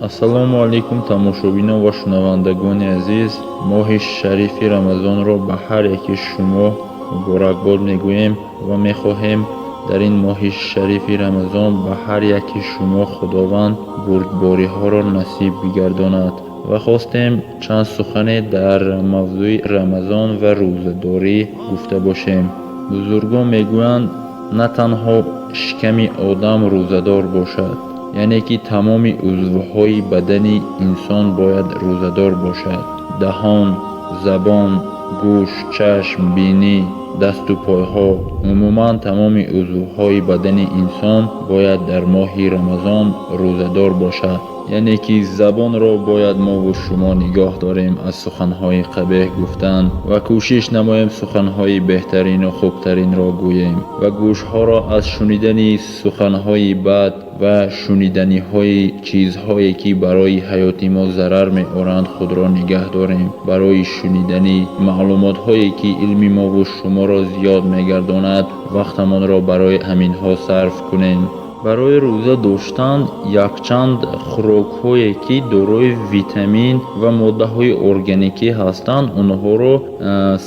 ассалому алайкум тамошобинон ва шунавандагони азиз. моҳи шарифи рамазонро ба ҳар яки шумо муборакбод мегӯем ва мехоҳем дар ин моҳи шарифи рамазон ба ҳар яки шумо худованд бурдбориҳоро насиб бигардонад ва хостем чанд сухане дар мавзӯи рамазон ва рӯзадорӣ гуфта бошем. бузургон мегӯянд на танҳо шиками одам рӯзадор бошад, яъне ки тамоми узвҳои бадани инсон бояд рӯзадор бошад. даҳон, забон, гӯш, чашм, бинӣ, дасту пойҳо, умуман тамоми узвҳои бадани инсон бояд дар моҳи рамазон рӯзадор бошад. яъне ки забонро бояд мову шумо нигоҳ дорем аз суханҳои қабеҳ гуфтан ва кӯшиш намоем суханҳои беҳтарину хубтаринро гӯем ва гӯшҳоро аз шунидани суханҳои бад ва шуниданиҳои чизҳое ки барои ҳаёти мо зарар меоранд худро нигоҳ дорем. барои шунидани маълумотҳое ки илми мову шуморо зиёд мегардонад вақтамонро барои ҳаминҳо сарф кунем. барои рӯза доштан якчанд хӯрокҳое ки дорои витамин ва моддаҳои органикӣ ҳастанд онҳоро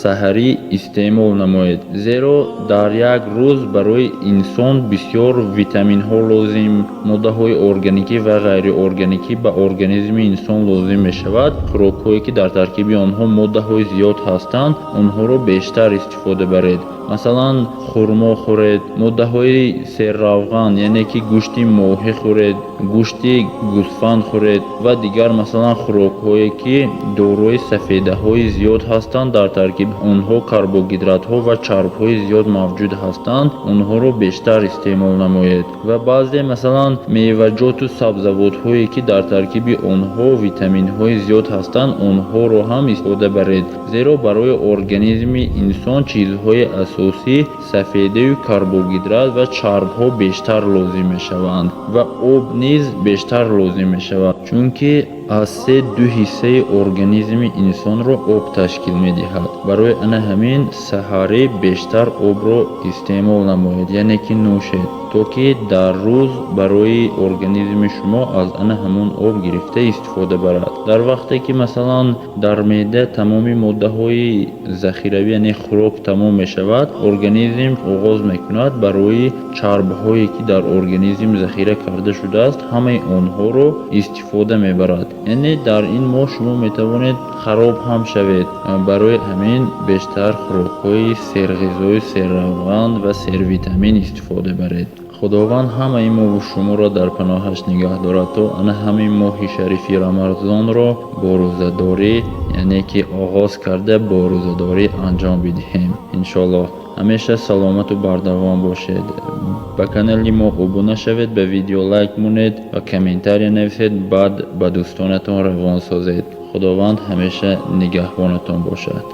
саҳарӣ истеъмол намоед, зеро дар як рӯз барои инсон бисёр витаминҳо лозим, моддаҳои органикӣ ва ғайриорганикӣ ба организми инсон лозим мешавад. хӯрокҳое ки дар таркиби онҳо моддаҳои зиёд ҳастанд онҳоро бештар истифода баред. масалан хурмо хӯред, моддаҳои серравған яъне ки гӯшти моҳӣ хӯред, гӯшти гӯсфанд хӯред ва дигар масалан хӯрокҳое ки дорои сафедаҳои зиёд ҳастанд, дар таркиби онҳо карбогидратҳо ва чарбҳои зиёд мавҷуд ҳастанд, онҳоро бештар истеъмол намоед. ва баъзе масалан меваҷоту сабзавотҳое ки дар таркиби онҳо витаминҳои зиёд ҳастанд, онҳоро ҳам истифода баред, зеро барои организми инсон чизҳои асосӣ сафедаю карбогидрат ва чарбҳо бештар лозим мешаванд ва об низ бештар лозим мешавад, чунки аз 3/2 ҳиссаи организми инсонро об ташкил медиҳад. барои ана ҳамин саҳарӣ бештар обро истеъмол намоед, яъне ки нӯшед, то ки дар рӯз барои организми шумо аз ана ҳамон об гирифта истифода барад. дар вақте ки масалан дар меъда тамоми моддаҳои захиравӣ яъне хӯрок тамом мешавад, организм оғоз мекунад барои чарбҳое ки дар организм захира карда шудааст ҳамаи онҳоро истифода мебарад. яъне дар ин моҳ шумо метавонед хароб ҳам шавед. барои ҳамин бештар хӯрокҳои серғизою серравған ва сервитамин истифода баред. худованд ҳамаи мову шуморо дар паноҳаш нигоҳ дорад, то ана ҳамин моҳи шарифи рамазонро бо рӯзадорӣ яъне ки оғоз карда бо рӯзадорӣ анҷом бидиҳем. иншоаллоҳ ҳамеша саломату бардавом бошед. ба канали мо обуна шавед, ба видео лайк монед ва комментария нависед, баъд ба дӯстонатон равон созед. худованд ҳамеша нигаҳбонатон бошад.